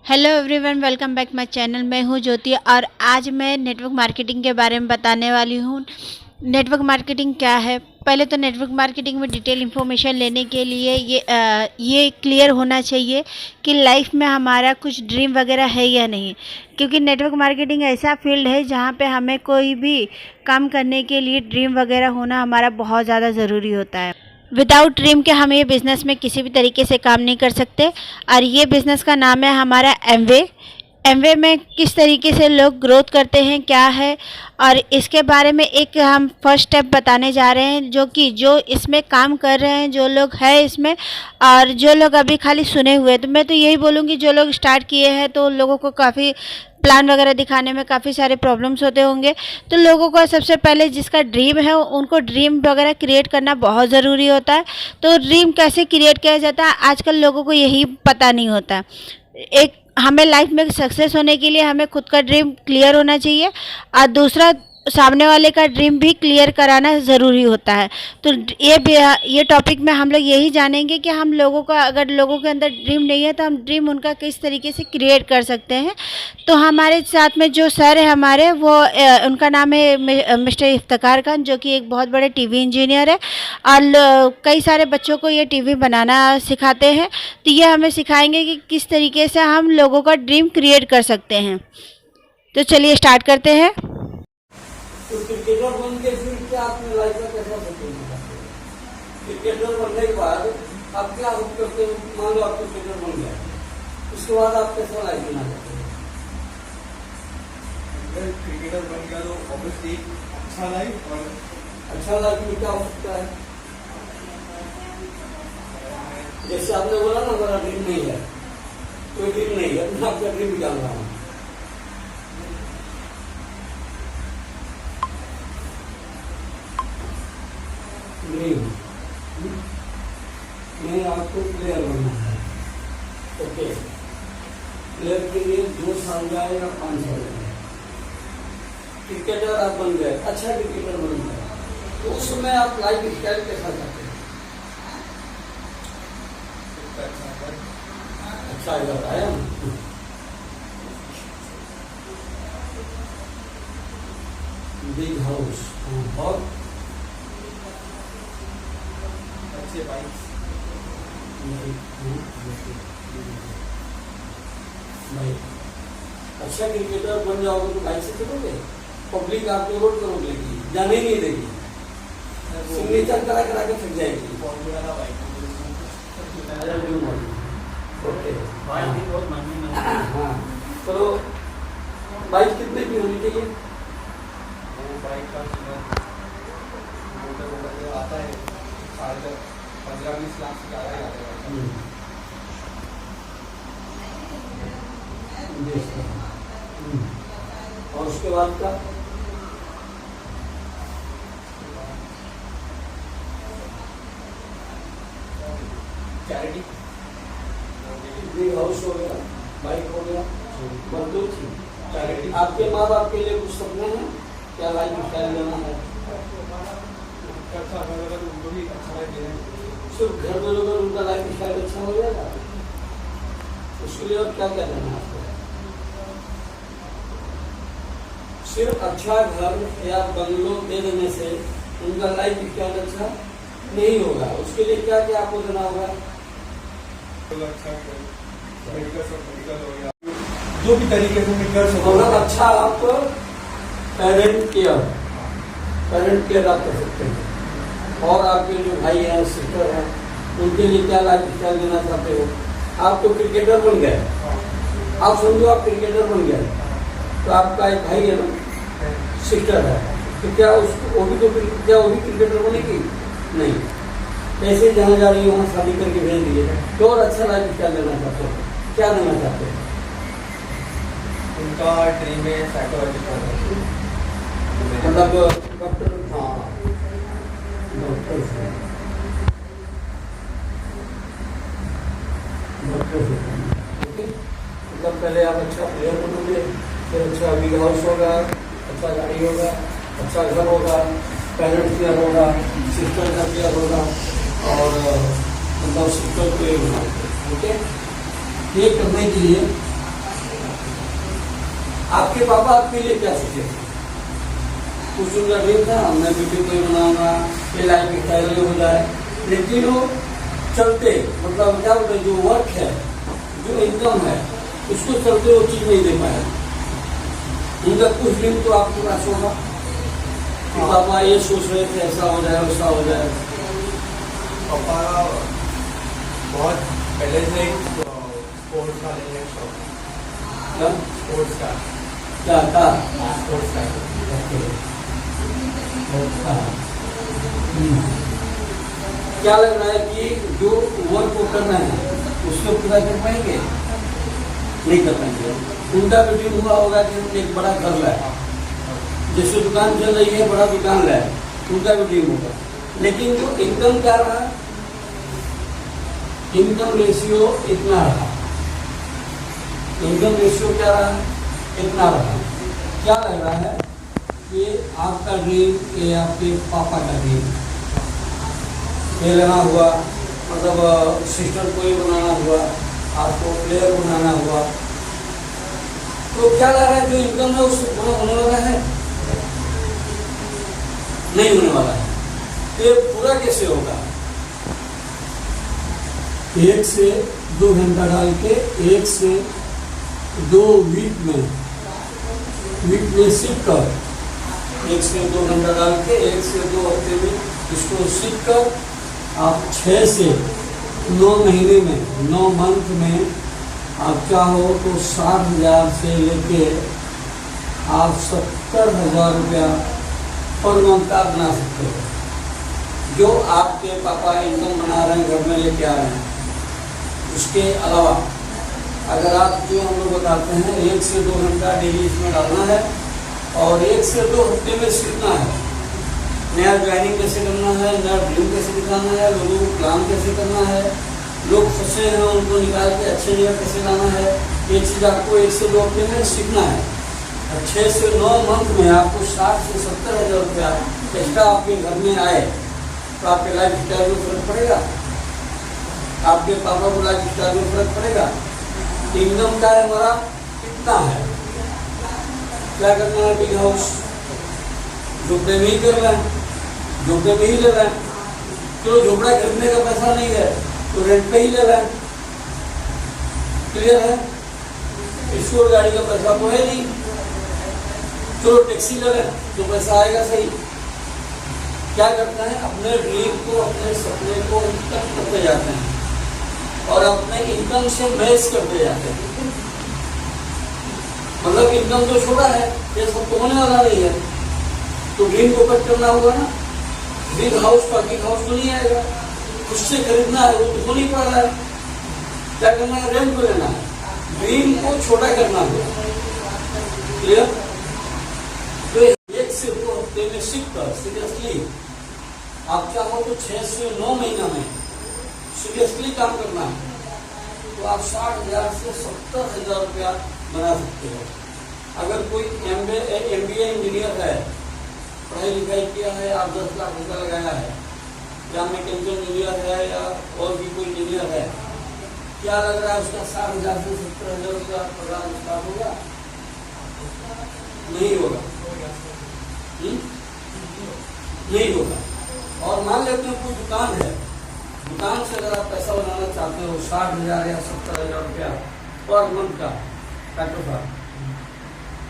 Hello everyone, welcome back my channel. मैं हूं ज्योति और आज मैं नेटवर्क मार्केटिंग के बारे में बताने वाली हूं। नेटवर्क मार्केटिंग क्या है? पहले तो नेटवर्क मार्केटिंग में डिटेल इन्फॉर्मेशन लेने के लिए ये क्लियर होना चाहिए कि लाइफ में हमारा कुछ ड्रीम वगैरह है या नहीं, क्योंकि नेटवर्क मार्केटिंग ऐसा फील्ड है जहां पे हमें कोई भी काम करने के लिए ड्रीम वगैरह होना हमारा बहुत ज़्यादा ज़रूरी होता है। विदाउट ड्रीम के हम ये बिज़नेस में किसी भी तरीके से काम नहीं कर सकते। और ये बिज़नेस का नाम है हमारा एमवे में किस तरीके से लोग ग्रोथ करते हैं, क्या है, और इसके बारे में एक हम फर्स्ट स्टेप बताने जा रहे हैं, जो इसमें काम कर रहे हैं, जो लोग हैं इसमें, और जो लोग अभी खाली सुने हुए। तो मैं तो यही बोलूँगी, जो लोग स्टार्ट किए हैं तो लोगों को काफ़ी प्लान वगैरह दिखाने में काफ़ी सारे प्रॉब्लम्स होते होंगे। तो लोगों को सबसे पहले जिसका ड्रीम है उनको ड्रीम वगैरह क्रिएट करना बहुत ज़रूरी होता है। तो ड्रीम कैसे क्रिएट किया जाता है, आजकल लोगों को यही पता नहीं होता। हमें लाइफ में सक्सेस होने के लिए हमें खुद का ड्रीम क्लियर होना चाहिए और दूसरा सामने वाले का ड्रीम भी क्लियर कराना ज़रूरी होता है। तो ये टॉपिक में हम लोग यही जानेंगे कि हम लोगों का, अगर लोगों के अंदर ड्रीम नहीं है तो हम ड्रीम उनका किस तरीके से क्रिएट कर सकते हैं। तो हमारे साथ में जो सर है हमारे, वो उनका नाम है मिस्टर इफ्तिकार खान, जो कि एक बहुत बड़े टीवी इंजीनियर है और कई सारे बच्चों को ये टीवी बनाना सिखाते हैं। तो ये हमें सिखाएंगे कि किस तरीके से हम लोगों का ड्रीम क्रिएट कर सकते हैं। तो चलिए स्टार्ट करते हैं। तो क्रिकेटर बन के फिर क्या अपने लाइफ में कैसा सेटल करते हैं? क्रिकेटर बनने के बाद आप क्या होप करते हैं? मान लो आप क्रिकेटर बन गए, उसके बाद आप कैसा लाइफ जीना चाहते हैं? अगर क्रिकेटर बन गया तो ऑब्वियसली अच्छा लाइफ, और अच्छा लाइफ में क्या हो सकता है? जैसे आपने बोला ना, हमारा ड्रीम नहीं है, कोई ड्रीम नहीं है, मैं आपका ड्रीम जान रहा हूँ। मैं आपको प्लेयर बनना है। ओके, प्लेयर के लिए 2 साल जाए या 5 साल जाए। क्रिकेटर आप बन गए, अच्छा क्रिकेटर बन गए, तो उस समय आप लाइफ स्टाइल कैसा चाहते हैं? अच्छा बताया बिग हाउस और अच्छे बाइक्स। अच्छा क्रिकेटर बन जाओगे तो बाइक से चलोगे? पब्लिक आपको रोड पर रोक लेगी, जाने नहीं देगी, सिग्नेचर करा करा के थक जाएगी। ओके, हाँ, तो बाइक कितने की होनी चाहिए? वो बाइक का मोटर आता है 15-20 लाख से ज़्यादा ही आता है। और उसके बाद का चैरिटी, बिग हाउस हो गया, बाइक हो गया, बंदूक थी, चैरिटी। आपके माँ बाप के लिए कुछ सपने हैं? क्या लाइफ स्टाइल लेना है? अच्छा अगर उनको भी अच्छा लाइफ देना है। सिर्फ घर में अगर उनका लाइफ स्टाइल अच्छा हो जाएगा, उसके लिए और क्या क्या करना है आपको? सिर्फ अच्छा घर या बंगलो दे देने से उनका लाइफ स्टाइल अच्छा नहीं होगा। उसके लिए क्या क्या आपको देना होगा? अच्छा मेडिकल हो गया, जो भी तरीके से मैं कर सकूँ। मतलब अच्छा आप पेरेंट केयर आप कर सकते हैं। और आपके जो भाई हैं, सिस्टर हैं, उनके लिए क्या लाइफ स्टाइल देना चाहते हो? आप तो क्रिकेटर बन गए, आप समझो आप क्रिकेटर बन गए, तो आपका एक भाई है ना, सिस्टर है, तो क्या वो भी क्रिकेटर बनेगी? नहीं। कैसे जहाँ जा रही है वहाँ शादी करके भेज दिए, तो और अच्छा लाइफ स्टाइल देना चाहते हो? क्या देना चाहते हैं? उनका ड्रीम है साइकोलॉजिकल, मतलब डॉक्टर, हाँ डॉक्टर से मतलब पहले आप अच्छा प्लेयर बनोगे, फिर अच्छा बिग हाउस होगा, अच्छा गाड़ी होगा, अच्छा घर होगा, पेरेंट्स केयर होगा, सिस्टर का केयर होगा, और मतलब सिस्टर को ठीक है। ये करने के लिए आपके पापा आपके लिए क्या सोचे थे? कुछ उनका ड्रीम था मैं वीडियो कोई बनाऊंगा, ये लाइफ स्टाइल हो जाए, लेकिन वो चलते मतलब क्या बोलते जो वर्क है, जो इनकम है, उसको चलते वो चीज नहीं दे पाए। उनका कुछ ड्रीम तो आपके पास होगा कि पापा ये सोच रहे थे ऐसा हो जाए वैसा हो जाए। पापा बहुत पहले से एक स्पोर्ट्स का लेंगे शौक, स्पोर्ट्स का क्या था? स्पोर्ट्स का क्या लग रहा है कि जो वर्क को करना है उसको पूरा कर पाएंगे? नहीं कर पाएंगे। उनका भी ड्रीम हुआ होगा कि हम एक बड़ा घर लाए, जैसे दुकान चल रही है बड़ा दुकान लाए, उनका भी ड्रीम होगा। लेकिन जो इनकम क्या रहा, इनकम रेशियो इतना रहा, इनकम रेशियो क्या रहा, इतना रहा। क्या लग रहा है कि आपका ड्रीम ये आपके पापा का ड्रीम ये लेना हुआ, मतलब सिस्टर को ही बनाना हुआ, आपको प्लेयर बनाना हुआ, तो क्या लग रहा है जो इनकम है उससे पूरा होने वाला है? नहीं होने वाला है। ये पूरा कैसे होगा? 1 से 2 घंटा डाल के 1 से 2 वीक में सीख कर 1 से 2 घंटा डाल के 1 से 2 हफ्ते में इसको सीख कर आप 6 से 9 महीने में 9 मंथ में आप चाहो तो 60,000 से लेके आप 70,000 रुपया पर मंथ का बना सकते हो। जो आपके पापा इनकम बना रहे हैं, घर में लेके आ रहे हैं, उसके अलावा अगर आप जो हम लोग बताते हैं 1 से 2 घंटा डेली इसमें डालना है और 1 से 2 हफ्ते में सीखना है, नया ज्वाइनिंग कैसे करना है, नया ड्रीम कैसे दिखाना है, लोगों को प्लान कैसे करना है, लोग फंसे हैं उनको निकाल के अच्छे जगह कैसे लाना है, ये चीज़ आपको 1 से 2 हफ्ते में सीखना है। और 6 से 9 मंथ में आपको 60 से 70,000 रुपया एक्स्ट्रा आपके घर में आए तो आपके लाइफ स्टाइल में फर्क पड़ेगा, आपके पापा को लाइफ स्टाइल में फर्क पड़ेगा। इनकम का हमारा कितना है, क्या करना है? बिग हाउस झोपड़े में ही कर रहे हैं, झोपड़े में ही ले रहे हैं, तो झोपड़ा खरीदने का पैसा नहीं है तो रेंट पे ही ले रहे हैं, क्लियर है? स्कूल गाड़ी का पैसा तो है नहीं, चलो टैक्सी ले रहे हैं तो पैसा आएगा सही। क्या करते हैं? अपने ड्रीम को, अपने सपने को तक करते जाते हैं और अपने इनकम से मैच करते जाते हैं। मतलब इनकम तो छोटा है, ये सब तो होने वाला नहीं है, तो ड्रीम को कट करना होगा ना। बिग हाउस का बिग हाउस तो नहीं आएगा, उससे खरीदना है वो तो नहीं पड़ रहा है, क्या करना है? रेंट पे लेना है, ड्रीम को छोटा करना होगा, क्लियर? तो 1 से 2 हफ्ते में सीख कर सीरियसली आप चाहो तो 6 से 9 महीना में सीरियसली काम करना है तो आप 60,000 से 70,000 रुपया बना सकते हो। अगर कोई MBA इंजीनियर है, पढ़ाई लिखाई किया है, आप 10 लाख रुपया लगाया है, या मैकेनिकल इंजीनियर है या और भी कोई इंजीनियर है, क्या लग रहा है उसका 60,000 से 70,000 रुपया पगार स्टार्ट होगा? नहीं होगा, नहीं होगा। और मान लेते हैं कोई दुकान है, दुकान से अगर आप पैसा बनाना चाहते हो 60,000 या 70,000 रुपया पर मंथ का पैकेट,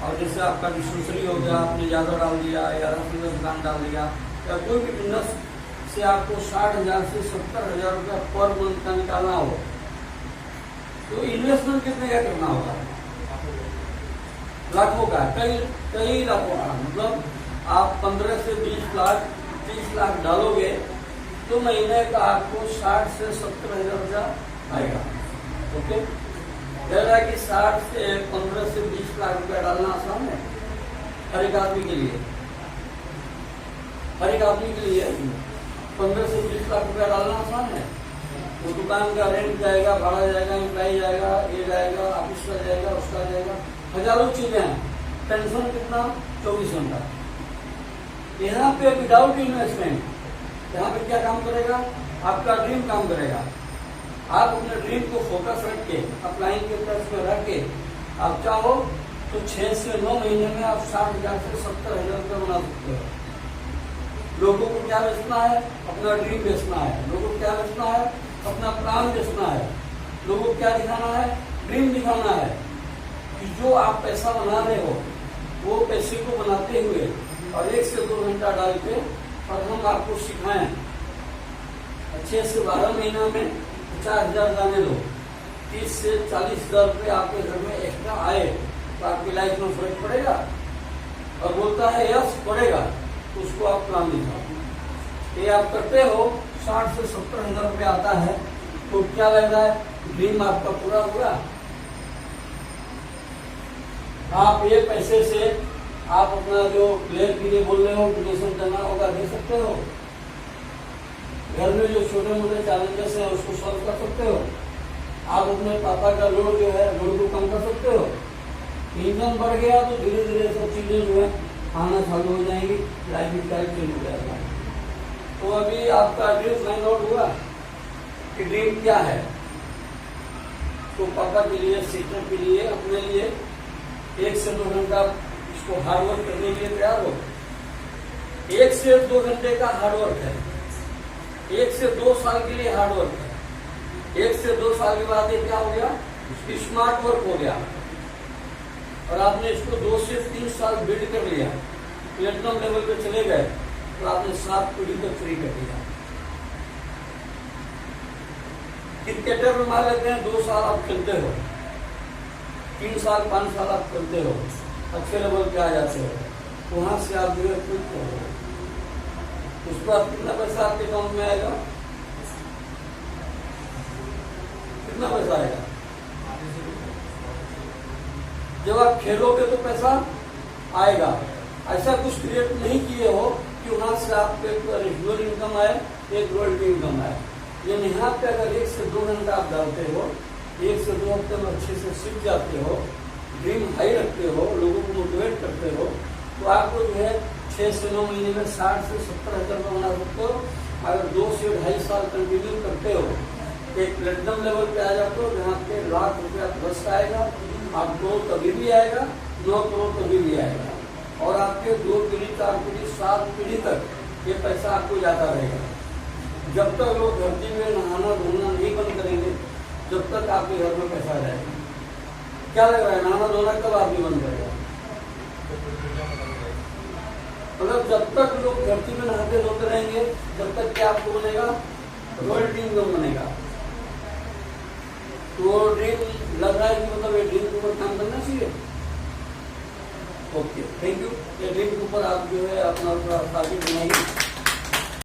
और जैसे आपका डिस्पेंसरी हो गया, आपने ज़्यादा डाल दिया या रसोई का दुकान डाल दिया या कोई भी बिजनेस से आपको 60,000 से 70,000 रुपया पर मंथ का निकालना हो तो इन्वेस्टमेंट कितने का करना होगा? लाखों का, कई लाखों का। मतलब आप 15 से 20 लाख 30 लाख डालोगे तो महीने का आपको 60 से 70,000 रुपया आएगा। ओके, कह रहा है कि 60 से 15 से 20 लाख रुपया डालना आसान है हर एक आदमी के लिए, हर एक आदमी के लिए 15 से 20 लाख रुपया डालना आसान है। वो दुकान का रेंट जाएगा, भाड़ा जाएगा, इम्प्लाई जाएगा, ये जाएगा, ऑफिस का जाएगा, उसका जाएगा, हजारों चीजें हैं। टेंशन कितना? 24 घंटा। यहाँ पे विदाउट इन्वेस्टमेंट, यहाँ पे क्या काम करेगा? आपका ड्रीम काम करेगा। आप अपने ड्रीम को फोकस रख के, अपलाइन के टच में रख के आप चाहो तो 6 से 9 महीने में आप 60,000 से 70,000 रुपये बना सकते हो। लोगों को क्या बेचना है? अपना ड्रीम बेचना है। लोगों को क्या बेचना है? अपना प्लान बेचना है। लोगों को क्या दिखाना है? ड्रीम दिखाना है कि जो आप पैसा बना रहे हो वो पैसे को बनाते हुए और 1 से 2 घंटा डाल के और हम आपको सिखाएं। 6 से 12 महीना में 50,000 जाने दो, 30 से 40,000 रुपये आपके घर में एक्स्ट्रा आए तो आपकी लाइफ में फर्क पड़ेगा। और बोलता है यस पड़ेगा, तो उसको आप प्लान दिखाओ। ये आप करते हो, 60 से 70,000 रुपये आता है, तो क्या लग रहा है? ड्रीम आपका पूरा हुआ। आप ये पैसे से आप अपना जो प्लेयर के लिए बोल रहे हो डोनेशन करना होगा, दे सकते हो। घर में जो छोटे मोटे चैलेंजेस हैं उसको सॉल्व कर सकते हो। आप अपने पापा का लोड जो है लोड को कम कर सकते हो। इनकम बढ़ गया तो धीरे धीरे सब चीजें जो है आना चालू हो जाएंगी, लाइफ स्टाइल चेंज हो जाएगा। तो अभी आपका ड्रीम फाइंड आउट हुआ कि ड्रीम क्या है। तो पापा के लिए, सिस्टर के लिए, अपने लिए 1 से 2 घंटा इसको हार्डवर्क करने के लिए तैयार हो। 1 से 2 घंटे का हार्डवर्क है, 1 से 2 साल के लिए हार्डवर्क है। 1 से 2 साल के बाद ये क्या हो गया? स्मार्ट वर्क हो गया। और आपने इसको 2 से 3 साल बिल्ड कर लिया, प्लेटिनम लेवल पे चले गए, तो आपने 7 पीढ़ी तक फ्री कर दिया। क्रिकेटर में मान लेते हैं 2 साल आप खेलते हो, 3 साल 5 साल आप खेलते हो, अच्छे लेवल पे आ जाते हो, वहां से आप जो है क्विट करो। उस पर कितना पैसा आपके अकाउंट में आएगा? कितना पैसा आएगा? जब आप खेलोगे तो पैसा आएगा। ऐसा कुछ क्रिएट नहीं किए हो कि वहां से आपको एक रेगुलर इनकम आए, एक रॉयल्टी इनकम आए। ये यहाँ पे अगर 1 से 2 घंटा आप डालते हो, 1 से 2 हफ्ते में अच्छे से सीख जाते हो, ड्रीम हाई रखते हो, लोगों को मोटिवेट करते हो, तो आपको जो है 6 से 9 महीने में 60 से 70,000 रुपये बना सकते हो। अगर 2 से 2.5 साल कंटिन्यू करते हो, एक प्लेटिनम लेवल पे आ जाते हो जहाँ पे लाख रुपया प्लस आएगा। आप 2 कभी भी आएगा, 9 करोड़ कभी भी आएगा। और आपके 2 पीढ़ी, 4 पीढ़ी, 7 पीढ़ी तक ये पैसा आपको जाता रहेगा। जब तक लोग धरती में नहाना धोना नहीं बंद करेंगे, जब तक आपके घर में पैसा रहेगा। क्या लग रहा है, नहाना धोना कब आदमी बंद करेगा? मतलब जब तक लोग धरती में नहाते धोते रहेंगे, जब तक क्या आपको बनेगा? रॉयल्टी इनकम बनेगा। तो ड्रीम लग रहा है कि मतलब ये ड्रीम के ऊपर काम करना चाहिए। Okay, thank you. ये ड्रीम के ऊपर आप जो है अपना टारगेट बनाइए।